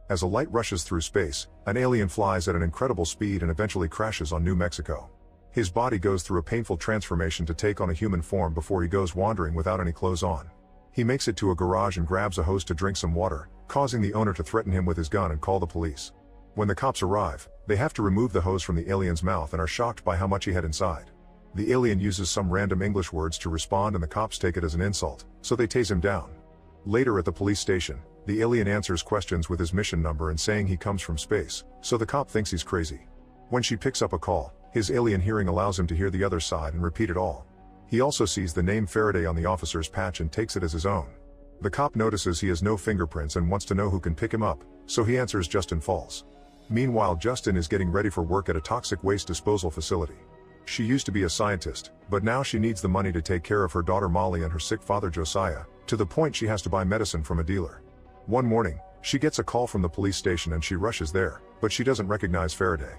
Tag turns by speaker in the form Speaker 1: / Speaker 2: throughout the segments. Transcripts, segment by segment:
Speaker 1: As a light rushes through space, an alien flies at an incredible speed and eventually crashes on New Mexico. His body goes through a painful transformation to take on a human form before he goes wandering without any clothes on. He makes it to a garage and grabs a hose to drink some water, causing the owner to threaten him with his gun and call the police. When the cops arrive, they have to remove the hose from the alien's mouth and are shocked by how much he had inside. The alien uses some random English words to respond and the cops take it as an insult, so they tase him down. Later at the police station, the alien answers questions with his mission number and saying he comes from space, so the cop thinks he's crazy. When she picks up a call, his alien hearing allows him to hear the other side and repeat it all. He also sees the name Faraday on the officer's patch and takes it as his own. The cop notices he has no fingerprints and wants to know who can pick him up, so he answers Justin Falls. Meanwhile, Justin is getting ready for work at a toxic waste disposal facility. She used to be a scientist, but now she needs the money to take care of her daughter Molly and her sick father Josiah, to the point she has to buy medicine from a dealer. One morning, she gets a call from the police station and she rushes there, but she doesn't recognize Faraday.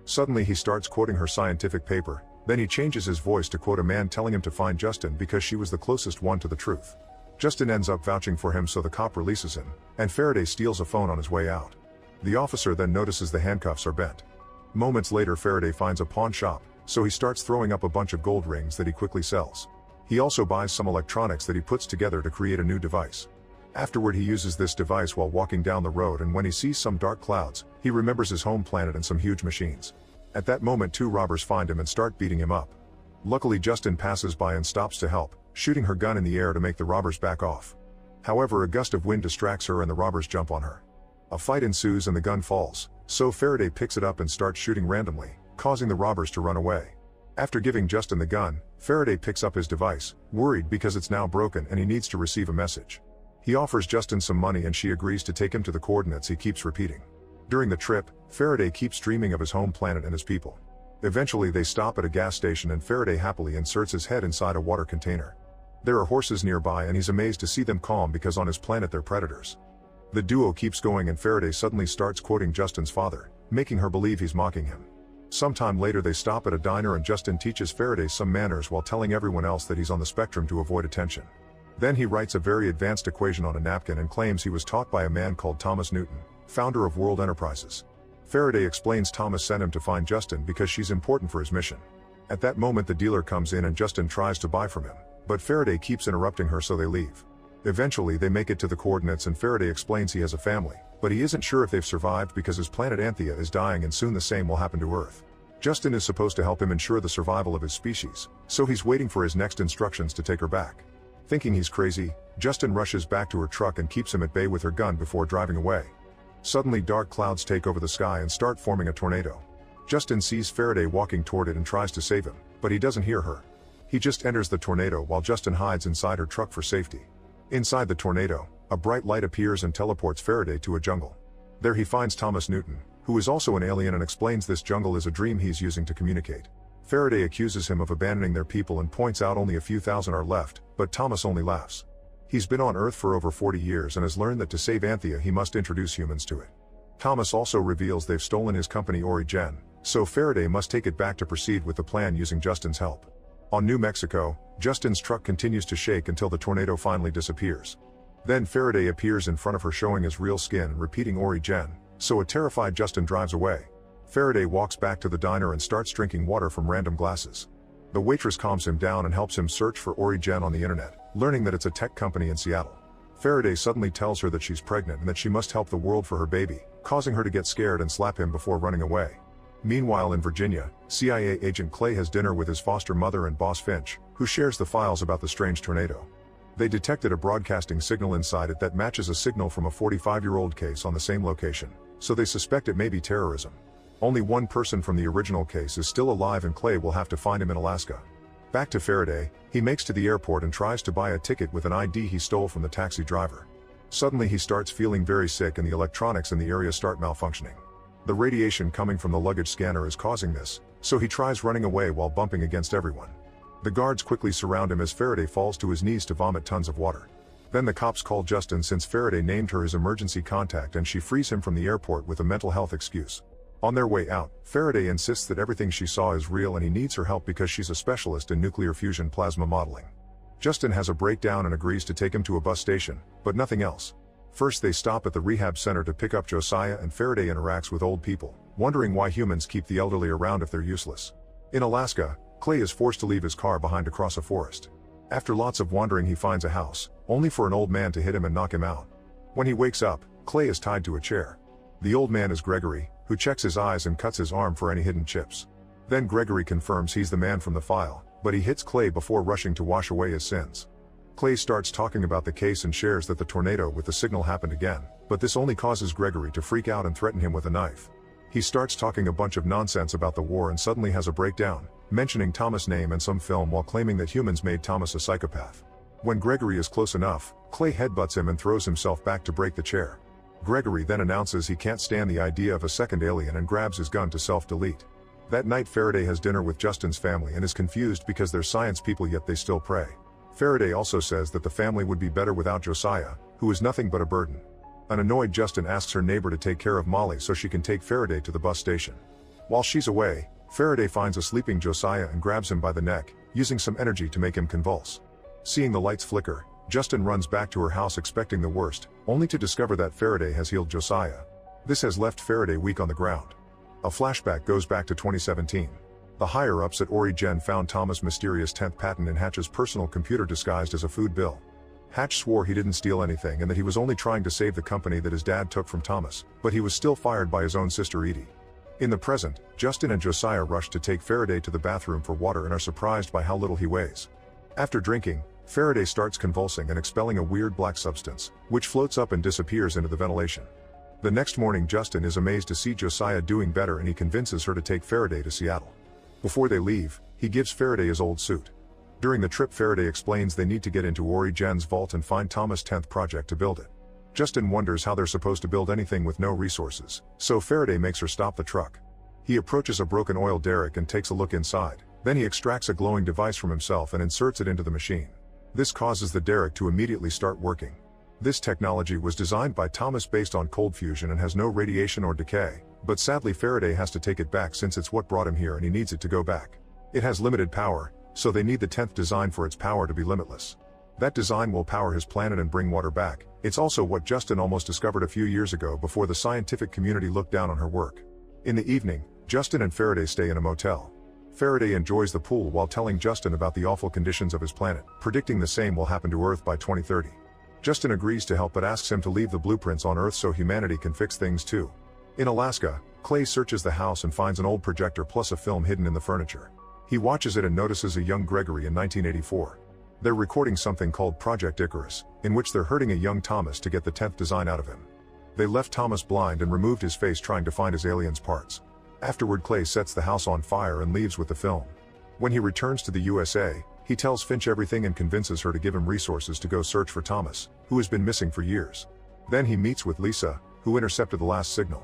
Speaker 1: Suddenly he starts quoting her scientific paper, then he changes his voice to quote a man telling him to find Justin because she was the closest one to the truth. Justin ends up vouching for him, so the cop releases him, and Faraday steals a phone on his way out. The officer then notices the handcuffs are bent. Moments later, Faraday finds a pawn shop, so he starts throwing up a bunch of gold rings that he quickly sells. He also buys some electronics that he puts together to create a new device. Afterward, he uses this device while walking down the road, and when he sees some dark clouds, he remembers his home planet and some huge machines. At that moment, two robbers find him and start beating him up. Luckily, Justin passes by and stops to help, shooting her gun in the air to make the robbers back off. However, a gust of wind distracts her and the robbers jump on her. A fight ensues and the gun falls, so Faraday picks it up and starts shooting randomly, causing the robbers to run away. After giving Justin the gun, Faraday picks up his device, worried because it's now broken and he needs to receive a message. He offers Justin some money and she agrees to take him to the coordinates he keeps repeating. During the trip, Faraday keeps dreaming of his home planet and his people. Eventually they stop at a gas station and Faraday happily inserts his head inside a water container. There are horses nearby and he's amazed to see them calm because on his planet they're predators. The duo keeps going and Faraday suddenly starts quoting Justin's father, making her believe he's mocking him. Sometime later they stop at a diner and Justin teaches Faraday some manners while telling everyone else that he's on the spectrum to avoid attention. Then he writes a very advanced equation on a napkin and claims he was taught by a man called Thomas Newton, founder of World Enterprises. Faraday explains Thomas sent him to find Justin because she's important for his mission. At that moment the dealer comes in and Justin tries to buy from him, but Faraday keeps interrupting her, so they leave. Eventually they make it to the coordinates and Faraday explains he has a family, but he isn't sure if they've survived because his planet Anthea is dying and soon the same will happen to Earth. Justin is supposed to help him ensure the survival of his species, so he's waiting for his next instructions to take her back. Thinking he's crazy, Justin rushes back to her truck and keeps him at bay with her gun before driving away. Suddenly dark clouds take over the sky and start forming a tornado. Justin sees Faraday walking toward it and tries to save him, but he doesn't hear her. He just enters the tornado while Justin hides inside her truck for safety. Inside the tornado, a bright light appears and teleports Faraday to a jungle. There he finds Thomas Newton, who is also an alien, and explains this jungle is a dream he's using to communicate. Faraday accuses him of abandoning their people and points out only a few thousand are left, but Thomas only laughs. He's been on Earth for over 40 years and has learned that to save Anthea he must introduce humans to it. Thomas also reveals they've stolen his company Origen, so Faraday must take it back to proceed with the plan using Justin's help. On New Mexico, Justin's truck continues to shake until the tornado finally disappears. Then Faraday appears in front of her showing his real skin and repeating Origen, so a terrified Justin drives away. Faraday walks back to the diner and starts drinking water from random glasses. The waitress calms him down and helps him search for Origen on the internet, learning that it's a tech company in Seattle. Faraday suddenly tells her that she's pregnant and that she must help the world for her baby, causing her to get scared and slap him before running away. Meanwhile in Virginia, CIA agent Clay has dinner with his foster mother and boss Finch, who shares the files about the strange tornado. They detected a broadcasting signal inside it that matches a signal from a 45-year-old case on the same location, so they suspect it may be terrorism. Only one person from the original case is still alive and Clay will have to find him in Alaska. Back to Faraday, he makes to the airport and tries to buy a ticket with an ID he stole from the taxi driver. Suddenly he starts feeling very sick and the electronics in the area start malfunctioning. The radiation coming from the luggage scanner is causing this, so he tries running away while bumping against everyone. The guards quickly surround him as Faraday falls to his knees to vomit tons of water. Then the cops call Justin since Faraday named her his emergency contact and she frees him from the airport with a mental health excuse. On their way out, Faraday insists that everything she saw is real and he needs her help because she's a specialist in nuclear fusion plasma modeling. Justin has a breakdown and agrees to take him to a bus station, but nothing else. First they stop at the rehab center to pick up Josiah, and Faraday interacts with old people, wondering why humans keep the elderly around if they're useless. In Alaska, Clay is forced to leave his car behind to cross a forest. After lots of wandering he finds a house, only for an old man to hit him and knock him out. When he wakes up, Clay is tied to a chair. The old man is Gregory, who checks his eyes and cuts his arm for any hidden chips. Then Gregory confirms he's the man from the file, but he hits Clay before rushing to wash away his sins. Clay starts talking about the case and shares that the tornado with the signal happened again, but this only causes Gregory to freak out and threaten him with a knife. He starts talking a bunch of nonsense about the war and suddenly has a breakdown, mentioning Thomas' name and some film while claiming that humans made Thomas a psychopath. When Gregory is close enough, Clay headbutts him and throws himself back to break the chair. Gregory then announces he can't stand the idea of a second alien and grabs his gun to self-delete. That night Faraday has dinner with Justin's family and is confused because they're science people yet they still pray. Faraday also says that the family would be better without Josiah, who is nothing but a burden. An annoyed Justin asks her neighbor to take care of Molly so she can take Faraday to the bus station. While she's away, Faraday finds a sleeping Josiah and grabs him by the neck, using some energy to make him convulse. Seeing the lights flicker, Justin runs back to her house expecting the worst, only to discover that Faraday has healed Josiah. This has left Faraday weak on the ground. A flashback goes back to 2017. The higher-ups at Origen found Thomas' mysterious 10th patent in Hatch's personal computer disguised as a food bill. Hatch swore he didn't steal anything and that he was only trying to save the company that his dad took from Thomas, but he was still fired by his own sister Edie. In the present, Justin and Josiah rush to take Faraday to the bathroom for water and are surprised by how little he weighs. After drinking, Faraday starts convulsing and expelling a weird black substance, which floats up and disappears into the ventilation. The next morning Justin is amazed to see Josiah doing better and he convinces her to take Faraday to Seattle. Before they leave, he gives Faraday his old suit. During the trip Faraday explains they need to get into Origen's vault and find Thomas' 10th project to build it. Justin wonders how they're supposed to build anything with no resources, so Faraday makes her stop the truck. He approaches a broken oil derrick and takes a look inside, then he extracts a glowing device from himself and inserts it into the machine. This causes the derrick to immediately start working. This technology was designed by Thomas based on cold fusion and has no radiation or decay, but sadly Faraday has to take it back since it's what brought him here and he needs it to go back. It has limited power, so they need the 10th design for its power to be limitless. That design will power his planet and bring water back. It's also what Justin almost discovered a few years ago before the scientific community looked down on her work. In the evening, Justin and Faraday stay in a motel. Faraday enjoys the pool while telling Justin about the awful conditions of his planet, predicting the same will happen to Earth by 2030. Justin agrees to help but asks him to leave the blueprints on Earth so humanity can fix things too. In Alaska, Clay searches the house and finds an old projector plus a film hidden in the furniture. He watches it and notices a young Gregory in 1984. They're recording something called Project Icarus, in which they're hurting a young Thomas to get the 10th design out of him. They left Thomas blind and removed his face trying to find his alien's parts. Afterward Clay sets the house on fire and leaves with the film. When he returns to the USA, he tells Finch everything and convinces her to give him resources to go search for Thomas, who has been missing for years. Then he meets with Lisa, who intercepted the last signal.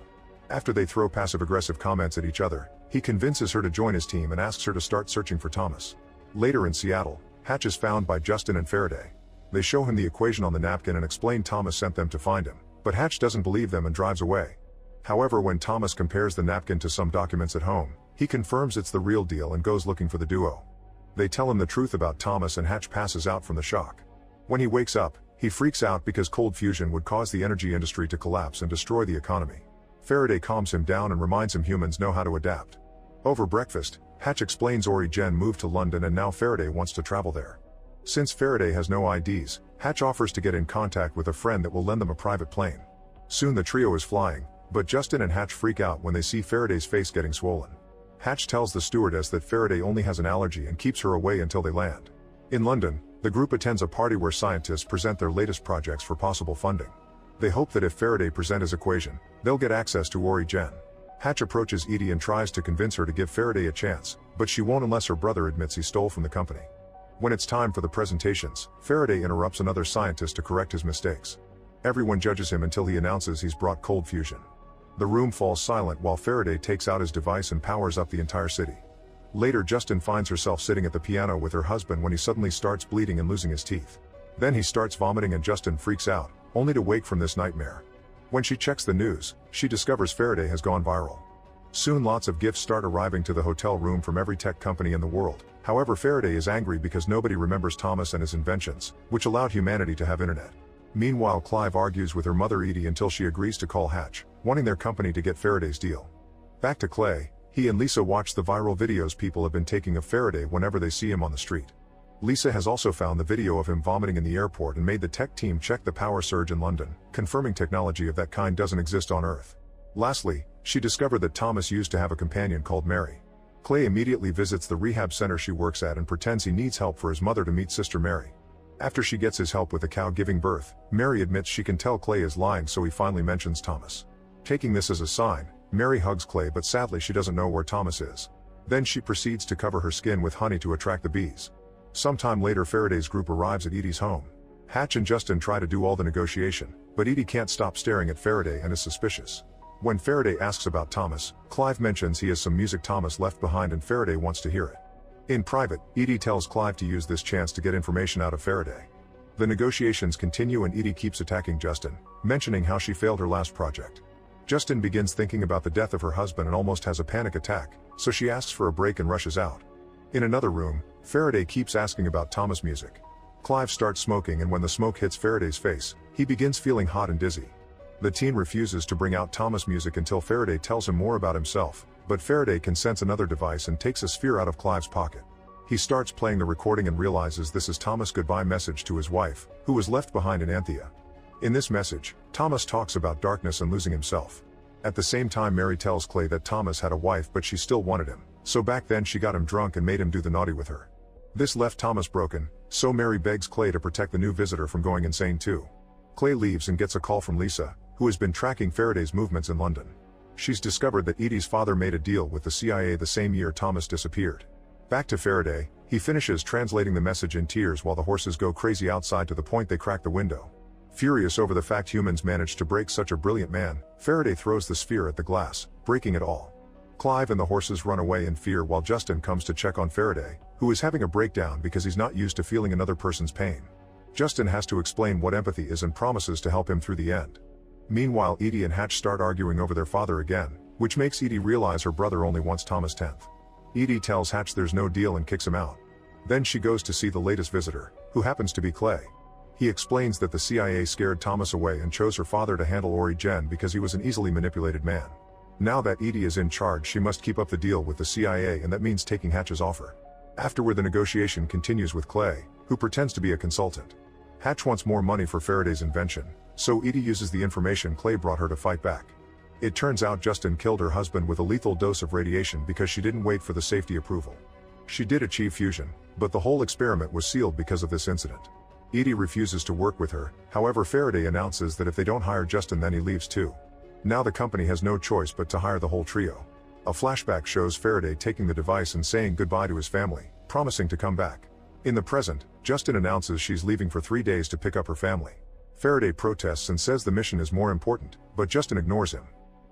Speaker 1: After they throw passive-aggressive comments at each other, he convinces her to join his team and asks her to start searching for Thomas. Later in Seattle, Hatch is found by Justin and Faraday. They show him the equation on the napkin and explain Thomas sent them to find him, but Hatch doesn't believe them and drives away. However, when Thomas compares the napkin to some documents at home, he confirms it's the real deal and goes looking for the duo. They tell him the truth about Thomas and Hatch passes out from the shock. When he wakes up, he freaks out because cold fusion would cause the energy industry to collapse and destroy the economy. Faraday calms him down and reminds him humans know how to adapt. Over breakfast, Hatch explains Origen moved to London and now Faraday wants to travel there. Since Faraday has no IDs, Hatch offers to get in contact with a friend that will lend them a private plane. Soon the trio is flying, but Justin and Hatch freak out when they see Faraday's face getting swollen. Hatch tells the stewardess that Faraday only has an allergy and keeps her away until they land. In London, the group attends a party where scientists present their latest projects for possible funding. They hope that if Faraday presents his equation, they'll get access to Origen. Hatch approaches Edie and tries to convince her to give Faraday a chance, but she won't unless her brother admits he stole from the company. When it's time for the presentations, Faraday interrupts another scientist to correct his mistakes. Everyone judges him until he announces he's brought cold fusion. The room falls silent while Faraday takes out his device and powers up the entire city. Later Justin finds herself sitting at the piano with her husband when he suddenly starts bleeding and losing his teeth. Then he starts vomiting and Justin freaks out, only to wake from this nightmare. When she checks the news, she discovers Faraday has gone viral. Soon lots of gifts start arriving to the hotel room from every tech company in the world. However, Faraday is angry because nobody remembers Thomas and his inventions, which allowed humanity to have internet. Meanwhile, Clive argues with her mother Edie until she agrees to call Hatch, wanting their company to get Faraday's deal. Back to Clay, he and Lisa watch the viral videos people have been taking of Faraday whenever they see him on the street. Lisa has also found the video of him vomiting in the airport and made the tech team check the power surge in London, confirming technology of that kind doesn't exist on Earth. Lastly, she discovered that Thomas used to have a companion called Mary. Clay immediately visits the rehab center she works at and pretends he needs help for his mother to meet Sister Mary. After she gets his help with the cow giving birth, Mary admits she can tell Clay is lying, so he finally mentions Thomas. Taking this as a sign, Mary hugs Clay, but sadly she doesn't know where Thomas is. Then she proceeds to cover her skin with honey to attract the bees. Sometime later, Faraday's group arrives at Edie's home. Hatch and Justin try to do all the negotiation, but Edie can't stop staring at Faraday and is suspicious. When Faraday asks about Thomas, Clive mentions he has some music Thomas left behind and Faraday wants to hear it. In private, Edie tells Clive to use this chance to get information out of Faraday. The negotiations continue and Edie keeps attacking Justin, mentioning how she failed her last project. Justin begins thinking about the death of her husband and almost has a panic attack, so she asks for a break and rushes out. In another room, Faraday keeps asking about Thomas' music. Clive starts smoking, and when the smoke hits Faraday's face, he begins feeling hot and dizzy. The teen refuses to bring out Thomas' music until Faraday tells him more about himself, but Faraday can sense another device and takes a sphere out of Clive's pocket. He starts playing the recording and realizes this is Thomas' goodbye message to his wife, who was left behind in Anthea. In this message, Thomas talks about darkness and losing himself. At the same time, Mary tells Clay that Thomas had a wife but she still wanted him, so back then she got him drunk and made him do the naughty with her. This left Thomas broken, so Mary begs Clay to protect the new visitor from going insane too. Clay leaves and gets a call from Lisa, who has been tracking Faraday's movements in London. She's discovered that Edie's father made a deal with the CIA the same year Thomas disappeared. Back to Faraday, he finishes translating the message in tears while the horses go crazy outside to the point they crack the window. Furious over the fact humans managed to break such a brilliant man, Faraday throws the sphere at the glass, breaking it all. Clive and the horses run away in fear while Justin comes to check on Faraday, who is having a breakdown because he's not used to feeling another person's pain. Justin has to explain what empathy is and promises to help him through the end. Meanwhile, Edie and Hatch start arguing over their father again, which makes Edie realize her brother only wants Thomas 10th. Edie tells Hatch there's no deal and kicks him out. Then she goes to see the latest visitor, who happens to be Clay. He explains that the CIA scared Thomas away and chose her father to handle Ori Gen because he was an easily manipulated man. Now that Edie is in charge, she must keep up the deal with the CIA, and that means taking Hatch's offer. Afterward, the negotiation continues with Clay, who pretends to be a consultant. Hatch wants more money for Faraday's invention, so Edie uses the information Clay brought her to fight back. It turns out Justin killed her husband with a lethal dose of radiation because she didn't wait for the safety approval. She did achieve fusion, but the whole experiment was sealed because of this incident. Edie refuses to work with her, however Faraday announces that if they don't hire Justin then he leaves too. Now the company has no choice but to hire the whole trio. A flashback shows Faraday taking the device and saying goodbye to his family, promising to come back. In the present, Justin announces she's leaving for 3 days to pick up her family. Faraday protests and says the mission is more important, but Justin ignores him.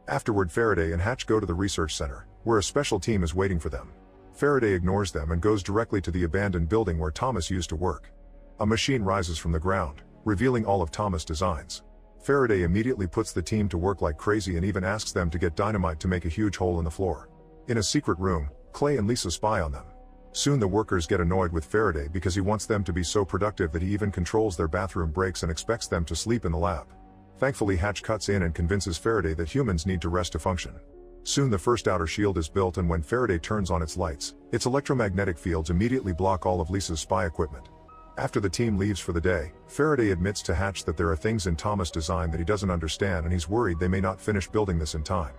Speaker 1: Afterward, Faraday and Hatch go to the research center, where a special team is waiting for them. Faraday ignores them and goes directly to the abandoned building where Thomas used to work. A machine rises from the ground, revealing all of Thomas' designs. Faraday immediately puts the team to work like crazy and even asks them to get dynamite to make a huge hole in the floor. In a secret room, Clay and Lisa spy on them. Soon the workers get annoyed with Faraday because he wants them to be so productive that he even controls their bathroom breaks and expects them to sleep in the lab. Thankfully, Hatch cuts in and convinces Faraday that humans need to rest to function. Soon the first outer shield is built, and when Faraday turns on its lights, its electromagnetic fields immediately block all of Lisa's spy equipment. After the team leaves for the day, Faraday admits to Hatch that there are things in Thomas' design that he doesn't understand, and he's worried they may not finish building this in time.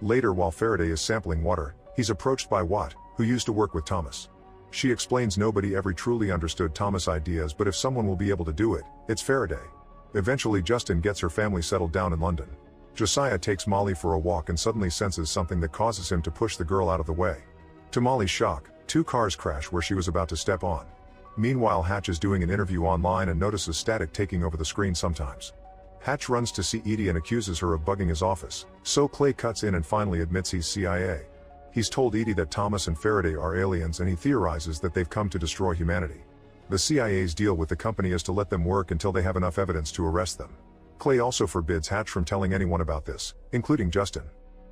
Speaker 1: Later, while Faraday is sampling water, he's approached by Watt, who used to work with Thomas. She explains nobody ever truly understood Thomas' ideas, but if someone will be able to do it, it's Faraday. Eventually, Justin gets her family settled down in London. Josiah takes Molly for a walk and suddenly senses something that causes him to push the girl out of the way. To Molly's shock, 2 cars crash where she was about to step on. Meanwhile, Hatch is doing an interview online and notices static taking over the screen sometimes. Hatch runs to see Edie and accuses her of bugging his office, so Clay cuts in and finally admits he's CIA. He's told Edie that Thomas and Faraday are aliens, and he theorizes that they've come to destroy humanity. The CIA's deal with the company is to let them work until they have enough evidence to arrest them. Clay also forbids Hatch from telling anyone about this, including Justin.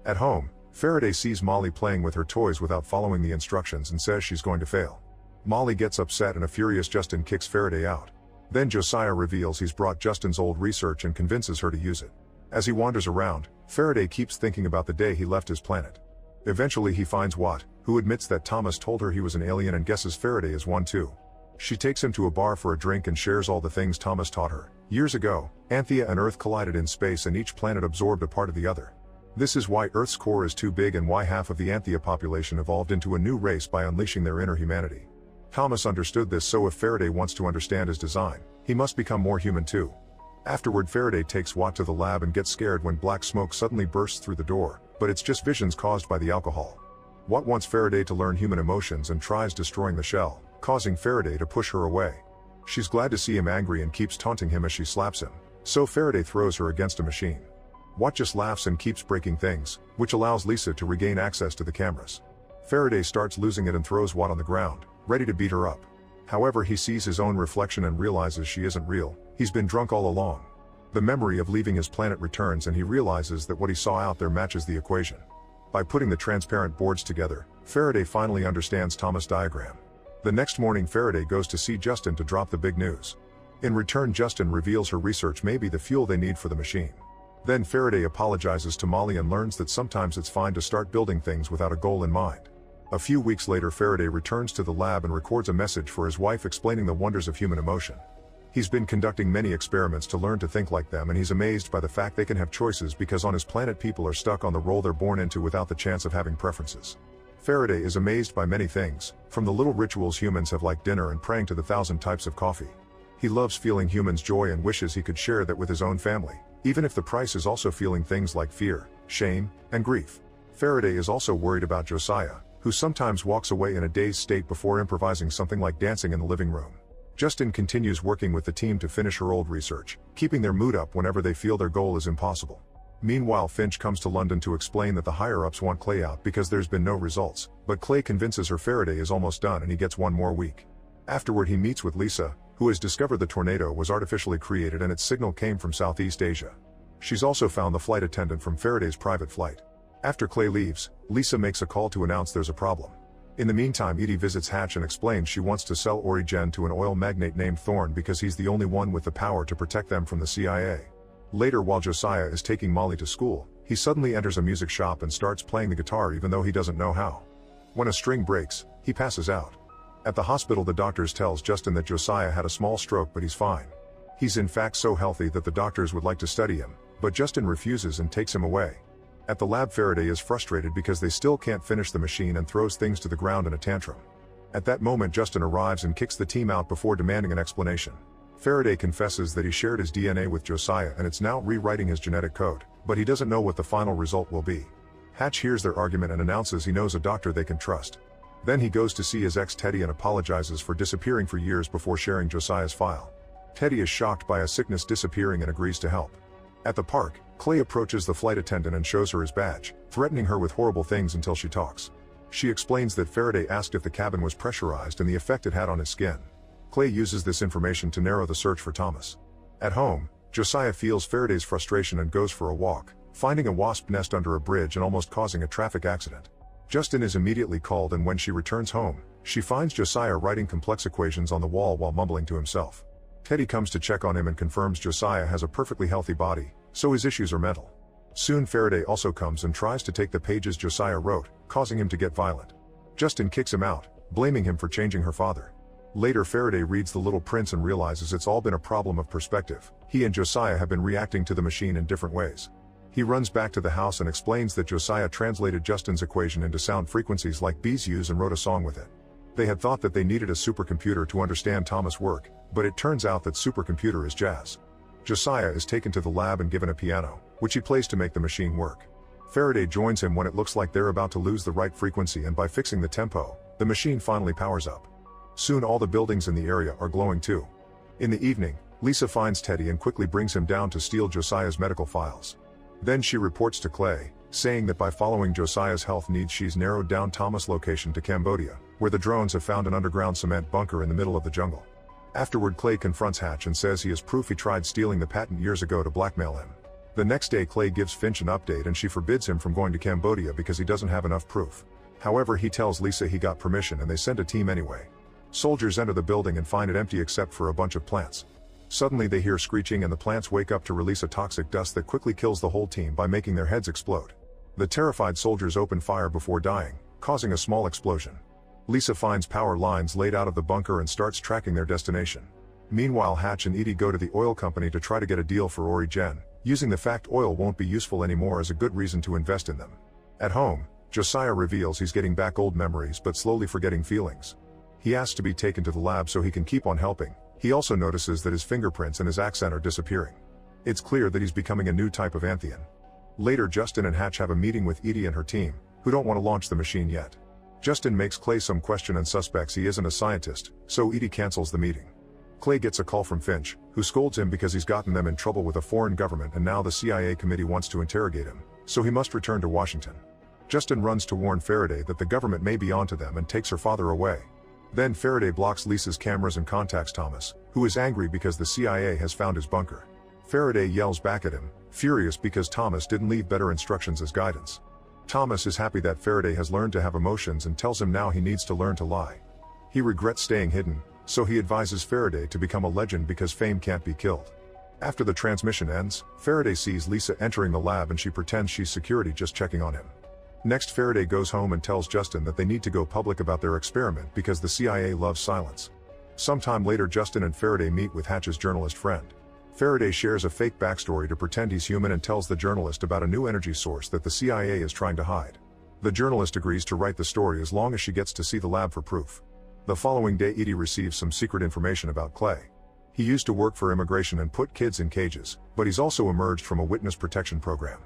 Speaker 1: At home, Faraday sees Molly playing with her toys without following the instructions and says she's going to fail. Molly gets upset and a furious Justin kicks Faraday out. Then Josiah reveals he's brought Justin's old research and convinces her to use it. As he wanders around, Faraday keeps thinking about the day he left his planet. Eventually he finds Watt, who admits that Thomas told her he was an alien and guesses Faraday is one too. She takes him to a bar for a drink and shares all the things Thomas taught her. Years ago, Anthea and Earth collided in space and each planet absorbed a part of the other. This is why Earth's core is too big and why half of the Anthea population evolved into a new race by unleashing their inner humanity. Thomas understood this, so if Faraday wants to understand his design, he must become more human too. Afterward, Faraday takes Watt to the lab and gets scared when black smoke suddenly bursts through the door, but it's just visions caused by the alcohol. Watt wants Faraday to learn human emotions and tries destroying the shell, causing Faraday to push her away. She's glad to see him angry and keeps taunting him as she slaps him, so Faraday throws her against a machine. Watt just laughs and keeps breaking things, which allows Lisa to regain access to the cameras. Faraday starts losing it and throws Watt on the ground, ready to beat her up. However, he sees his own reflection and realizes she isn't real. He's been drunk all along. The memory of leaving his planet returns and he realizes that what he saw out there matches the equation. By putting the transparent boards together, Faraday finally understands Thomas' diagram. The next morning, Faraday goes to see Justin to drop the big news. In return, Justin reveals her research may be the fuel they need for the machine. Then Faraday apologizes to Molly and learns that sometimes it's fine to start building things without a goal in mind. A few weeks later, Faraday returns to the lab and records a message for his wife explaining the wonders of human emotion. He's been conducting many experiments to learn to think like them, and he's amazed by the fact they can have choices because on his planet people are stuck on the role they're born into without the chance of having preferences. Faraday is amazed by many things, from the little rituals humans have like dinner and praying to the 1,000 types of coffee. He loves feeling humans' joy and wishes he could share that with his own family, even if the price is also feeling things like fear, shame, and grief. Faraday is also worried about Josiah, who sometimes walks away in a dazed state before improvising something like dancing in the living room. Justin continues working with the team to finish her old research, keeping their mood up whenever they feel their goal is impossible. Meanwhile, Finch comes to London to explain that the higher-ups want Clay out because there's been no results, but Clay convinces her Faraday is almost done and he gets one more week. Afterward, he meets with Lisa, who has discovered the tornado was artificially created and its signal came from Southeast Asia. She's also found the flight attendant from Faraday's private flight. After Clay leaves, Lisa makes a call to announce there's a problem. In the meantime, Edie visits Hatch and explains she wants to sell Origen to an oil magnate named Thorne because he's the only one with the power to protect them from the CIA. Later, while Josiah is taking Molly to school, he suddenly enters a music shop and starts playing the guitar even though he doesn't know how. When a string breaks, he passes out. At the hospital, the doctors tells Justin that Josiah had a small stroke but he's fine. He's in fact so healthy that the doctors would like to study him, but Justin refuses and takes him away. At the lab, Faraday is frustrated because they still can't finish the machine and throws things to the ground in a tantrum. At that moment, Justin arrives and kicks the team out before demanding an explanation. Faraday confesses that he shared his DNA with Josiah and it's now rewriting his genetic code, but he doesn't know what the final result will be. Hatch hears their argument and announces he knows a doctor they can trust. Then he goes to see his ex Teddy and apologizes for disappearing for years before sharing Josiah's file. Teddy is shocked by a sickness disappearing and agrees to help. At the park, Clay approaches the flight attendant and shows her his badge, threatening her with horrible things until she talks. She explains that Faraday asked if the cabin was pressurized and the effect it had on his skin. Clay uses this information to narrow the search for Thomas. At home, Josiah feels Faraday's frustration and goes for a walk, finding a wasp nest under a bridge and almost causing a traffic accident. Justin is immediately called, and when she returns home, she finds Josiah writing complex equations on the wall while mumbling to himself. Teddy comes to check on him and confirms Josiah has a perfectly healthy body, so his issues are mental. Soon Faraday also comes and tries to take the pages Josiah wrote, causing him to get violent. Justin kicks him out, blaming him for changing her father. Later, Faraday reads The Little Prince and realizes it's all been a problem of perspective. He and Josiah have been reacting to the machine in different ways. He runs back to the house and explains that Josiah translated Justin's equation into sound frequencies like bees use and wrote a song with it. They had thought that they needed a supercomputer to understand Thomas' work, but it turns out that supercomputer is jazz. Josiah is taken to the lab and given a piano, which he plays to make the machine work. Faraday joins him when it looks like they're about to lose the right frequency, and by fixing the tempo, the machine finally powers up. Soon all the buildings in the area are glowing too. In the evening, Lisa finds Teddy and quickly brings him down to steal Josiah's medical files. Then she reports to Clay, saying that by following Josiah's health needs she's narrowed down Thomas' location to Cambodia, where the drones have found an underground cement bunker in the middle of the jungle. Afterward, Clay confronts Hatch and says he has proof he tried stealing the patent years ago to blackmail him. The next day, Clay gives Finch an update and she forbids him from going to Cambodia because he doesn't have enough proof. However, he tells Lisa he got permission and they send a team anyway. Soldiers enter the building and find it empty except for a bunch of plants. Suddenly they hear screeching and the plants wake up to release a toxic dust that quickly kills the whole team by making their heads explode. The terrified soldiers open fire before dying, causing a small explosion. Lisa finds power lines laid out of the bunker and starts tracking their destination. Meanwhile, Hatch and Edie go to the oil company to try to get a deal for Origen, using the fact oil won't be useful anymore as a good reason to invest in them. At home, Josiah reveals he's getting back old memories but slowly forgetting feelings. He asks to be taken to the lab so he can keep on helping. He also notices that his fingerprints and his accent are disappearing. It's clear that he's becoming a new type of Anthian. Later, Justin and Hatch have a meeting with Edie and her team, who don't want to launch the machine yet. Justin makes Clay some question and suspects he isn't a scientist, so Edie cancels the meeting. Clay gets a call from Finch, who scolds him because he's gotten them in trouble with a foreign government and now the CIA committee wants to interrogate him, so he must return to Washington. Justin runs to warn Faraday that the government may be onto them and takes her father away. Then Faraday blocks Lisa's cameras and contacts Thomas, who is angry because the CIA has found his bunker. Faraday yells back at him, furious because Thomas didn't leave better instructions as guidance. Thomas is happy that Faraday has learned to have emotions and tells him now he needs to learn to lie. He regrets staying hidden, so he advises Faraday to become a legend because fame can't be killed. After the transmission ends, Faraday sees Lisa entering the lab and she pretends she's security just checking on him. Next, Faraday goes home and tells Justin that they need to go public about their experiment because the CIA loves silence. Sometime later, Justin and Faraday meet with Hatch's journalist friend. Faraday shares a fake backstory to pretend he's human and tells the journalist about a new energy source that the CIA is trying to hide. The journalist agrees to write the story as long as she gets to see the lab for proof. The following day, Edie receives some secret information about Clay. He used to work for immigration and put kids in cages, but he's also emerged from a witness protection program.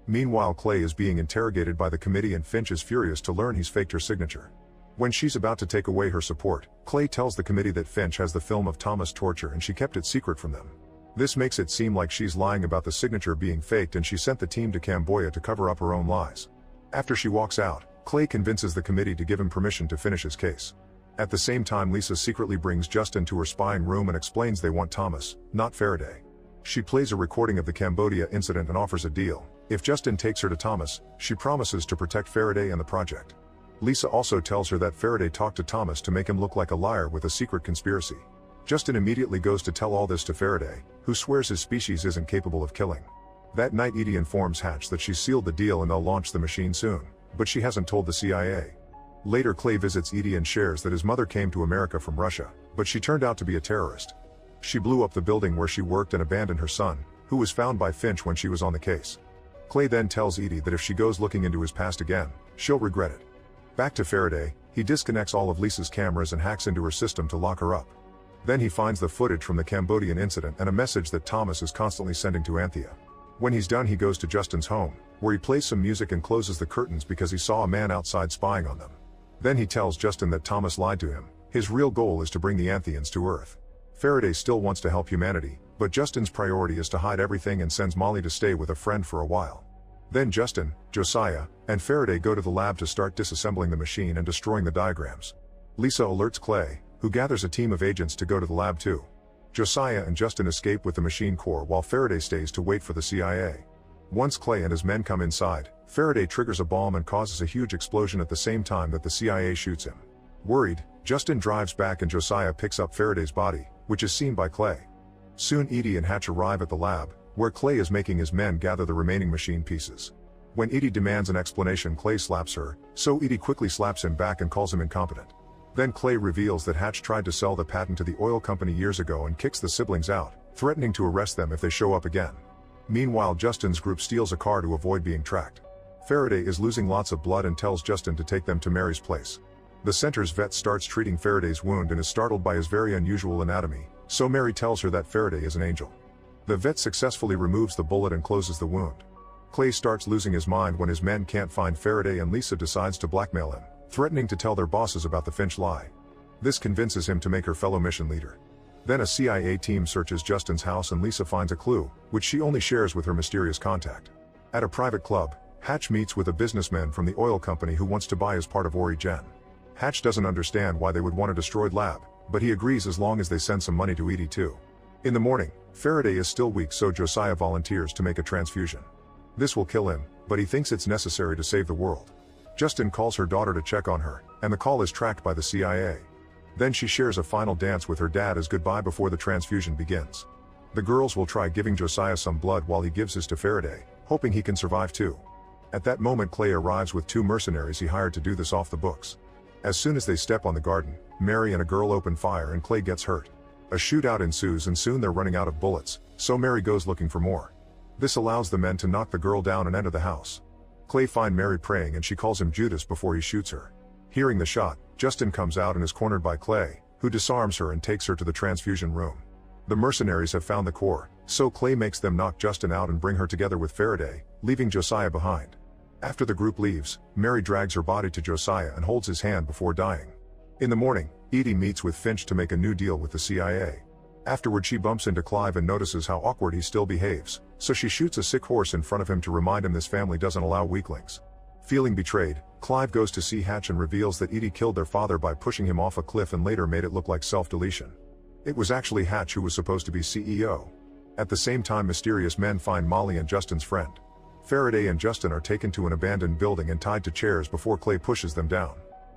Speaker 1: Meanwhile, Clay is being interrogated by the committee and Finch is furious to learn he's faked her signature. When she's about to take away her support, Clay tells the committee that Finch has the film of Thomas' torture and she kept it secret from them. This makes it seem like she's lying about the signature being faked and she sent the team to Cambodia to cover up her own lies. After she walks out, Clay convinces the committee to give him permission to finish his case. At the same time, Lisa secretly brings Justin to her spying room and explains they want Thomas, not Faraday. She plays a recording of the Cambodia incident and offers a deal. If Justin takes her to Thomas, she promises to protect Faraday and the project. Lisa also tells her that Faraday talked to Thomas to make him look like a liar with a secret conspiracy. Justin immediately goes to tell all this to Faraday, who swears his species isn't capable of killing. That night, Edie informs Hatch that she's sealed the deal and they'll launch the machine soon, but she hasn't told the CIA. Later, Clay visits Edie and shares that his mother came to America from Russia, but she turned out to be a terrorist. She blew up the building where she worked and abandoned her son, who was found by Finch when she was on the case. Clay then tells Edie that if she goes looking into his past again, she'll regret it. Back to Faraday, he disconnects all of Lisa's cameras and hacks into her system to lock her up. Then he finds the footage from the Cambodian incident and a message that Thomas is constantly sending to Anthea. When he's done, he goes to Justin's home, where he plays some music and closes the curtains because he saw a man outside spying on them. Then he tells Justin that Thomas lied to him. His real goal is to bring the Anthians to Earth. Faraday still wants to help humanity, but Justin's priority is to hide everything and sends Molly to stay with a friend for a while. Then Justin, Josiah, and Faraday go to the lab to start disassembling the machine and destroying the diagrams. Lisa alerts Clay, who gathers a team of agents to go to the lab too. Josiah and Justin escape with the machine core while Faraday stays to wait for the CIA. Once Clay and his men come inside, Faraday triggers a bomb and causes a huge explosion at the same time that the CIA shoots him. Worried, Justin drives back and Josiah picks up Faraday's body, which is seen by Clay. Soon Edie and Hatch arrive at the lab, where Clay is making his men gather the remaining machine pieces. When Edie demands an explanation, Clay slaps her, so Edie quickly slaps him back and calls him incompetent. Then Clay reveals that Hatch tried to sell the patent to the oil company years ago and kicks the siblings out, threatening to arrest them if they show up again. Meanwhile, Justin's group steals a car to avoid being tracked. Faraday is losing lots of blood and tells Justin to take them to Mary's place. The center's vet starts treating Faraday's wound and is startled by his very unusual anatomy, so Mary tells her that Faraday is an angel. The vet successfully removes the bullet and closes the wound. Clay starts losing his mind when his men can't find Faraday and Lisa decides to blackmail him, threatening to tell their bosses about the Finch lie. This convinces him to make her fellow mission leader. Then a CIA team searches Justin's house and Lisa finds a clue, which she only shares with her mysterious contact. At a private club, Hatch meets with a businessman from the oil company who wants to buy as part of Origen. Hatch doesn't understand why they would want a destroyed lab, but he agrees as long as they send some money to Edie too. In the morning, Faraday is still weak, so Josiah volunteers to make a transfusion. This will kill him, but he thinks it's necessary to save the world. Justin calls her daughter to check on her, and the call is tracked by the CIA. Then she shares a final dance with her dad as goodbye before the transfusion begins. The girls will try giving Josiah some blood while he gives his to Faraday, hoping he can survive too. At that moment Clay arrives with 2 mercenaries he hired to do this off the books. As soon as they step on the garden, Mary and a girl open fire and Clay gets hurt. A shootout ensues and soon they're running out of bullets, so Mary goes looking for more. This allows the men to knock the girl down and enter the house. Clay finds Mary praying and she calls him Judas before he shoots her. Hearing the shot, Justin comes out and is cornered by Clay, who disarms her and takes her to the transfusion room. The mercenaries have found the core, so Clay makes them knock Justin out and bring her together with Faraday, leaving Josiah behind. After the group leaves, Mary drags her body to Josiah and holds his hand before dying. In the morning, Edie meets with Finch to make a new deal with the CIA. Afterward she bumps into Clive and notices how awkward he still behaves, so she shoots a sick horse in front of him to remind him this family doesn't allow weaklings. Feeling betrayed, Clive goes to see Hatch and reveals that Edie killed their father by pushing him off a cliff and later made it look like self-deletion. It was actually Hatch who was supposed to be CEO. At the same time mysterious men find Molly and Justin's friend. Faraday and Justin are taken to an abandoned building and tied to chairs before Clay pushes them down.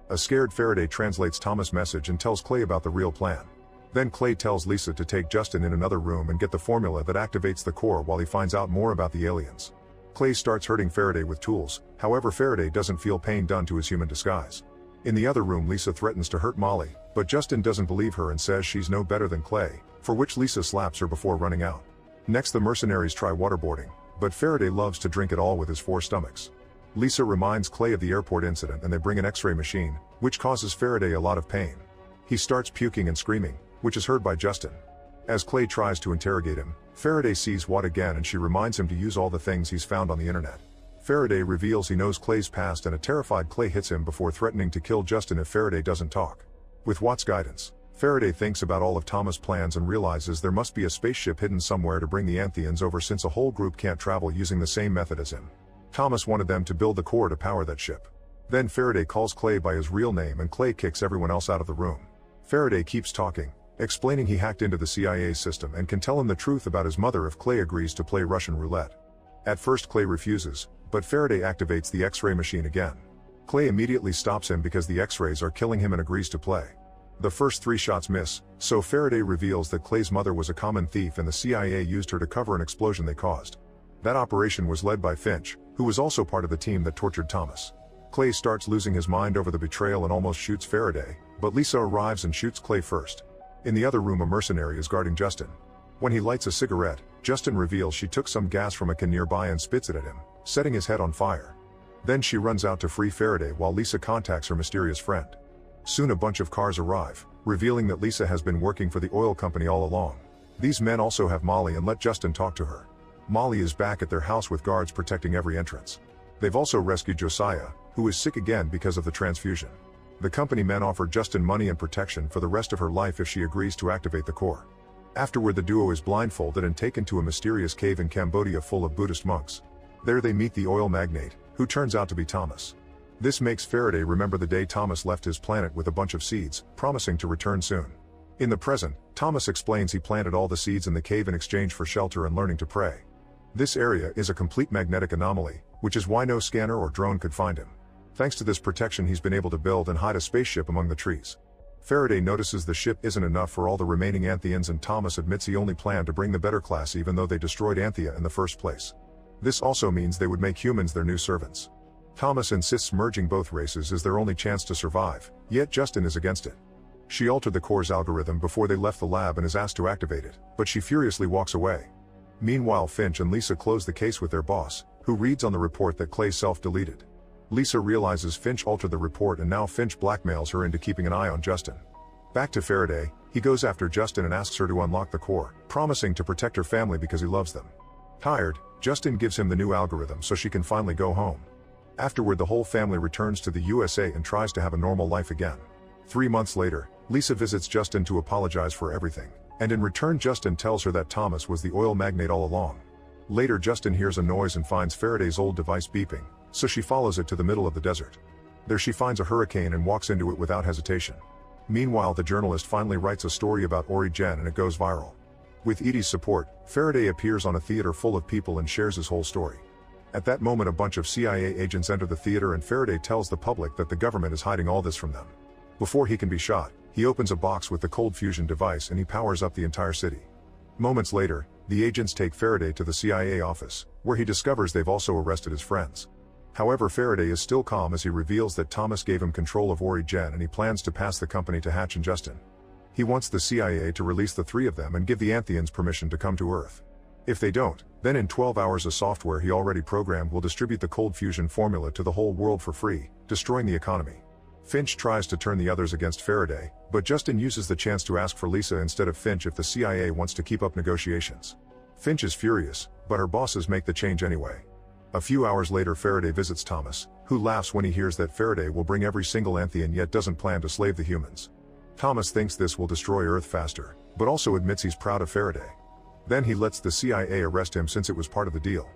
Speaker 1: A scared Faraday translates Thomas' message and tells Clay about the real plan. Then Clay tells Lisa to take Justin in another room and get the formula that activates the core while he finds out more about the aliens. Clay starts hurting Faraday with tools, however Faraday doesn't feel pain done to his human disguise. In the other room Lisa threatens to hurt Molly, but Justin doesn't believe her and says she's no better than Clay, for which Lisa slaps her before running out. Next the mercenaries try waterboarding, but Faraday loves to drink it all with his 4 stomachs. Lisa reminds Clay of the airport incident and they bring an X-ray machine, which causes Faraday a lot of pain. He starts puking and screaming, which is heard by Justin. As Clay tries to interrogate him, Faraday sees Watt again and she reminds him to use all the things he's found on the internet. Faraday reveals he knows Clay's past and a terrified Clay hits him before threatening to kill Justin if Faraday doesn't talk. With Watt's guidance, Faraday thinks about all of Thomas' plans and realizes there must be a spaceship hidden somewhere to bring the Anthians over since a whole group can't travel using the same method as him. Thomas wanted them to build the core to power that ship. Then Faraday calls Clay by his real name and Clay kicks everyone else out of the room. Faraday keeps talking, explaining he hacked into the CIA system and can tell him the truth about his mother if Clay agrees to play Russian roulette. At first Clay refuses, but Faraday activates the X-ray machine again. Clay immediately stops him because the X-rays are killing him and agrees to play. The first 3 shots miss, so Faraday reveals that Clay's mother was a common thief and the CIA used her to cover an explosion they caused. That operation was led by Finch, who was also part of the team that tortured Thomas. Clay starts losing his mind over the betrayal and almost shoots Faraday, but Lisa arrives and shoots Clay first. In the other room a mercenary is guarding Justin. When he lights a cigarette, Justin reveals she took some gas from a can nearby and spits it at him, setting his head on fire. Then she runs out to free Faraday while Lisa contacts her mysterious friend. Soon a bunch of cars arrive, revealing that Lisa has been working for the oil company all along. These men also have Molly and let Justin talk to her. Molly is back at their house with guards protecting every entrance. They've also rescued Josiah, who is sick again because of the transfusion. The company men offer Justin money and protection for the rest of her life if she agrees to activate the core. Afterward the duo is blindfolded and taken to a mysterious cave in Cambodia full of Buddhist monks. There they meet the oil magnate, who turns out to be Thomas. This makes Faraday remember the day Thomas left his planet with a bunch of seeds, promising to return soon. In the present, Thomas explains he planted all the seeds in the cave in exchange for shelter and learning to pray. This area is a complete magnetic anomaly, which is why no scanner or drone could find him. Thanks to this protection he's been able to build and hide a spaceship among the trees. Faraday notices the ship isn't enough for all the remaining Anthians and Thomas admits he only planned to bring the better class even though they destroyed Anthea in the first place. This also means they would make humans their new servants. Thomas insists merging both races is their only chance to survive, yet Justin is against it. She altered the core's algorithm before they left the lab and is asked to activate it, but she furiously walks away. Meanwhile Finch and Lisa close the case with their boss, who reads on the report that Clay self-deleted. Lisa realizes Finch altered the report and now Finch blackmails her into keeping an eye on Justin. Back to Faraday, he goes after Justin and asks her to unlock the core, promising to protect her family because he loves them. Tired, Justin gives him the new algorithm so she can finally go home. Afterward the whole family returns to the USA and tries to have a normal life again. 3 months later, Lisa visits Justin to apologize for everything, and in return Justin tells her that Thomas was the oil magnate all along. Later Justin hears a noise and finds Faraday's old device beeping, so she follows it to the middle of the desert. There she finds a hurricane and walks into it without hesitation. Meanwhile the journalist finally writes a story about Ori Gen and it goes viral. With Edie's support, Faraday appears on a theater full of people and shares his whole story. At that moment a bunch of CIA agents enter the theater and Faraday tells the public that the government is hiding all this from them. Before he can be shot, He opens a box with the cold fusion device and he powers up the entire city. Moments later, the agents take Faraday to the CIA office, where he discovers they've also arrested his friends. However, Faraday is still calm as he reveals that Thomas gave him control of Ori-Gen and he plans to pass the company to Hatch and Justin. He wants the CIA to release the three of them and give the Anthians permission to come to Earth. If they don't, then in 12 hours a software he already programmed will distribute the cold fusion formula to the whole world for free, destroying the economy. Finch tries to turn the others against Faraday, but Justin uses the chance to ask for Lisa instead of Finch if the CIA wants to keep up negotiations. Finch is furious, but her bosses make the change anyway. A few hours later Faraday visits Thomas, who laughs when he hears that Faraday will bring every single Anthian yet doesn't plan to slave the humans. Thomas thinks this will destroy Earth faster, but also admits he's proud of Faraday. Then he lets the CIA arrest him since it was part of the deal.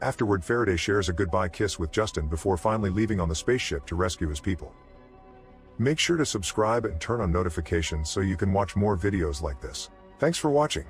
Speaker 1: Afterward Faraday shares a goodbye kiss with Justin before finally leaving on the spaceship to rescue his people. Make sure to subscribe and turn on notifications so you can watch more videos like this. Thanks for watching.